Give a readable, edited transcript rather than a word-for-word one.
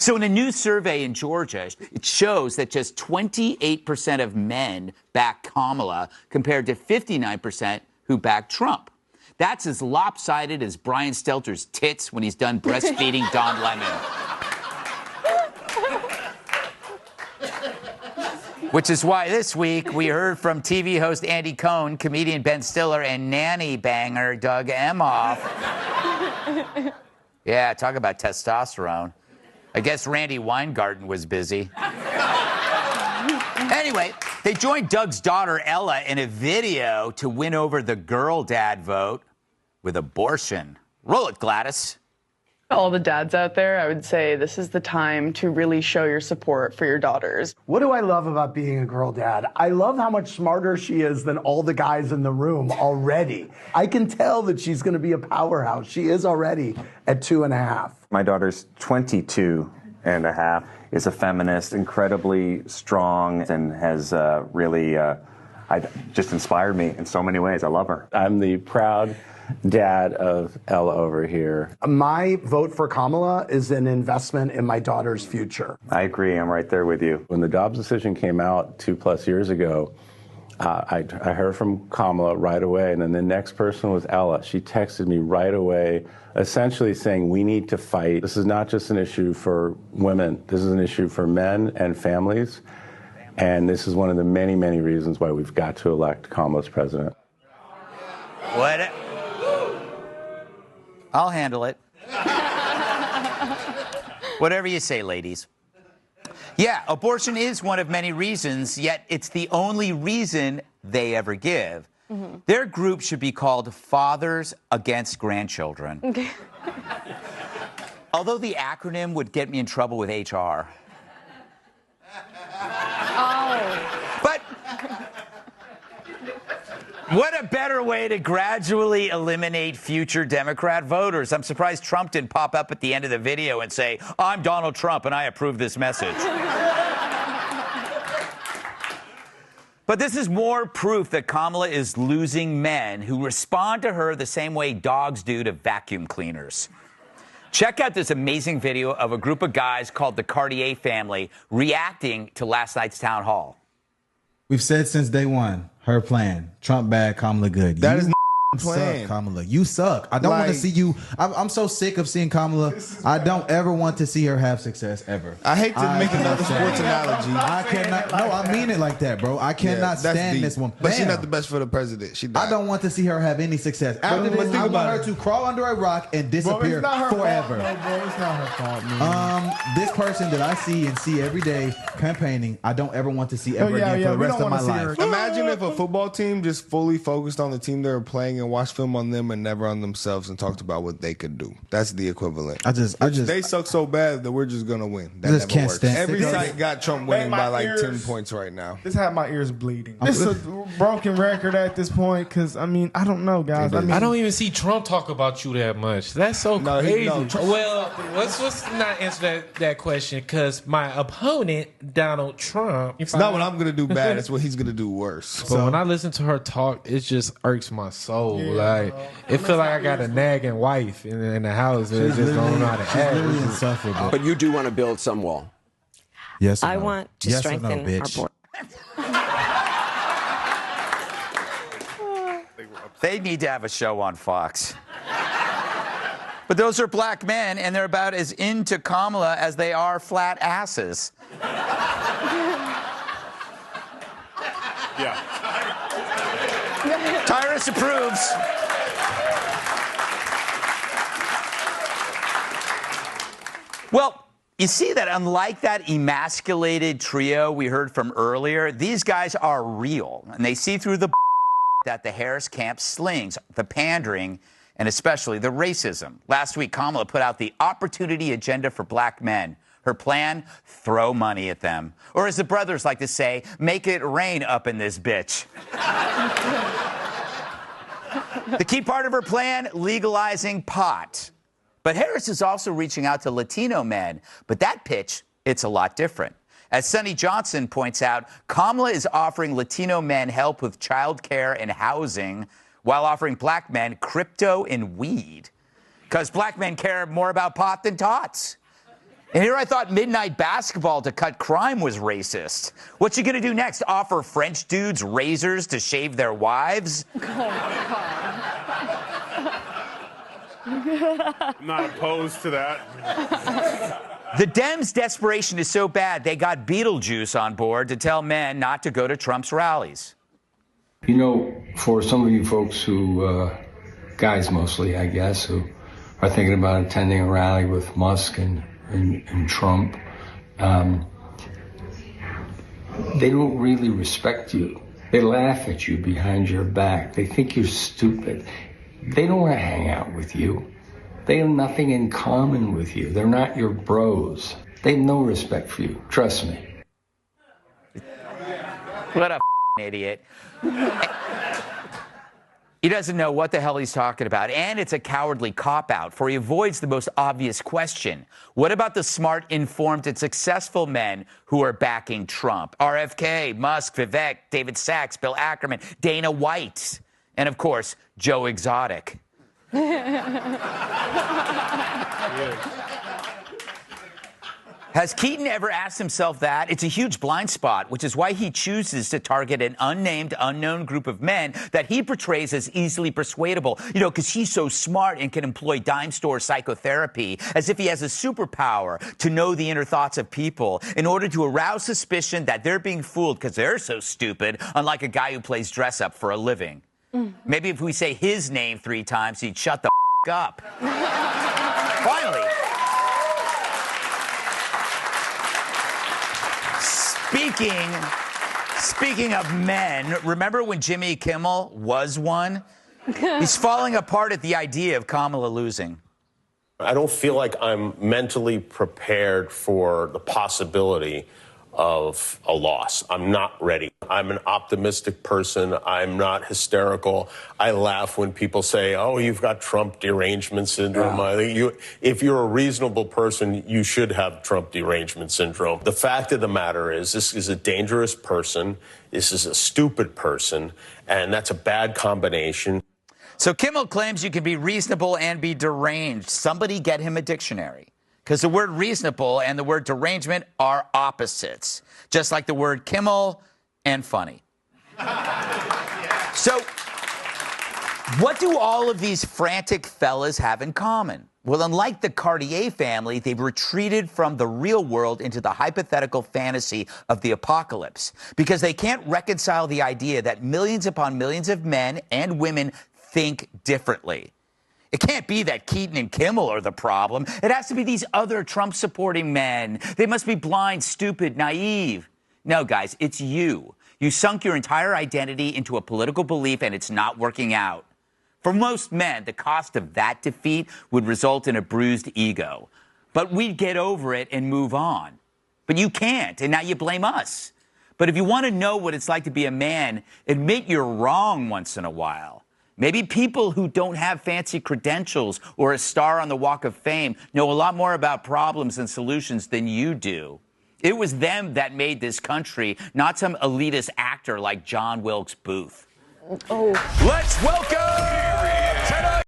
So in a new survey in Georgia, it shows that just 28% of men back Kamala compared to 59% who backed Trump. That's as lopsided as Brian Stelter's tits when he's done breastfeeding Don Lemon. Which is why this week we heard from TV host Andy Cohen, comedian Ben Stiller, and nanny banger Doug Emhoff. Yeah, talk about testosterone. I guess Randy Weingarten was busy. Anyway, they joined Doug's daughter Ella in a video to win over the girl dad vote with abortion. Roll it, Gladys. All the dads out there, I would say this is the time to really show your support for your daughters. What do I love about being a girl dad? I love how much smarter she is than all the guys in the room already. I can tell that she's going to be a powerhouse. She is already at 2.5. My daughter's 22 and a half, is a feminist, incredibly strong, and has really just inspired me in so many ways. I love her. I'm the proud dad of Ella over here. My vote for Kamala is an investment in my daughter's future. I agree. I'm right there with you. When the Dobbs decision came out 2+ years ago, I heard from Kamala right away, and then the next person was Ella. She texted me right away, essentially saying, we need to fight. This is not just an issue for women. This is an issue for men and families, and this is one of the many, many reasons why we've got to elect Kamala as president. What? I'll handle it. Whatever you say, ladies. Yeah, abortion is one of many reasons, yet it's the only reason they ever give. Mm-hmm. Their group should be called Fathers Against Grandchildren. Okay. Although the acronym would get me in trouble with HR. Oh. But what a better way to gradually eliminate future Democrat voters. I'm surprised Trump didn't pop up at the end of the video and say, I'm Donald Trump and I approve this message. But this is more proof that Kamala is losing men who respond to her the same way dogs do to vacuum cleaners. Check out this amazing video of a group of guys called the Cartier family reacting to last night's town hall. We've said since day one, her plan, Trump bad, Kamala good. That is suck, Kamala. You suck. I don't want to see you. I'm so sick of seeing Kamala. I don't ever want to see her have success ever. I hate to make another sports analogy. I cannot. No, I mean it like that, bro. I cannot stand this woman. But she's not the best for the president. She died. I don't want to see her have any success. After this, I want her to crawl under a rock and disappear forever. No, bro, it's not her fault, man. This person that I see every day campaigning, I don't ever want to see ever again for the rest of my life. Imagine if a football team just fully focused on the team they were playing and watched film on them and never on themselves and talked about what they could do. That's the equivalent. They suck so bad that we're just gonna win. That just never works. Every site got Trump winning by like 10 points right now. This had my ears bleeding. It's a broken record at this point because I mean I don't know, guys. I don't even see Trump talk about you that much. That's so crazy. Well, let's not answer that question because my opponent Donald Trump. It's not what I'm gonna do bad. It's what he's gonna do worse. But when I listen to her talk, it just irks my soul. Like it feel like I got a nagging wife in the house that just don't know how to act. Really insufferable. But you do want to build some wall. Yes, I want to strengthen our board. They need to have a show on Fox. But those are black men, and they're about as into Kamala as they are flat asses. Yeah. Tyrus approves. Well, you see that unlike that emasculated trio we heard from earlier, these guys are real, and they see through the that the Harris camp slings, the pandering, and especially the racism. Last week, Kamala put out the opportunity agenda for black men. Her plan, throw money at them. Or as the brothers like to say, make it rain up in this bitch. The key part of her plan, legalizing pot. But Harris is also reaching out to Latino men. But that pitch, it's a lot different. As Sonny Johnson points out, Kamala is offering Latino men help with child care and housing while offering black men crypto and weed. Because black men care more about pot than tots. And here I thought midnight basketball to cut crime was racist. What's he going to do next? Offer French dudes razors to shave their wives? Oh, God. I'm not opposed to that. The Dems' desperation is so bad, they got Beetlejuice on board to tell men not to go to Trump's rallies. You know, for some of you folks who, guys mostly, I guess, who are thinking about attending a rally with Musk and Trump, they don't really respect you. They laugh at you behind your back. They think you're stupid. They don't want to hang out with you. They have nothing in common with you. They're not your bros. They have no respect for you. Trust me. What a idiot. He doesn't know what the hell he's talking about, and it's a cowardly cop-out, for he avoids the most obvious question. What about the smart, informed, and successful men who are backing Trump? RFK, Musk, Vivek, David Sachs, Bill Ackerman, Dana White, and, of course, Joe Exotic. Has Keaton ever asked himself that? It's a huge blind spot, which is why he chooses to target an unnamed, unknown group of men that he portrays as easily persuadable. You know, because he's so smart and can employ dime store psychotherapy as if he has a superpower to know the inner thoughts of people in order to arouse suspicion that they're being fooled because they're so stupid, unlike a guy who plays dress up for a living. Maybe if we say his name 3 times, he'd shut the up. Finally. Speaking of men, remember when Jimmy Kimmel was one? He's falling apart at the idea of Kamala losing. I don't feel like I'm mentally prepared for the possibility of a loss. I'm not ready. I'm an optimistic person. I'm not hysterical. I laugh when people say, oh, you've got Trump derangement syndrome. Yeah. I think if you're a reasonable person, you should have Trump derangement syndrome. The fact of the matter is, this is a dangerous person. This is a stupid person. And that's a bad combination. So Kimmel claims you can be reasonable and be deranged. Somebody get him a dictionary. Because the word reasonable and the word derangement are opposites, just like the word Kimmel and funny. So what do all of these frantic fellas have in common? Well, unlike the Cartier family, they've retreated from the real world into the hypothetical fantasy of the apocalypse because they can't reconcile the idea that millions upon millions of men and women think differently. It can't be that Keaton and Kimmel are the problem. It has to be these other Trump-supporting men. They must be blind, stupid, naive. No, guys, it's you. You sunk your entire identity into a political belief, and it's not working out. For most men, the cost of that defeat would result in a bruised ego. But we'd get over it and move on. But you can't, and now you blame us. But if you want to know what it's like to be a man, admit you're wrong once in a while. Maybe people who don't have fancy credentials or a star on the Walk of Fame know a lot more about problems and solutions than you do. It was them that made this country, not some elitist actor like John Wilkes Booth. Oh. Let's welcome tonight.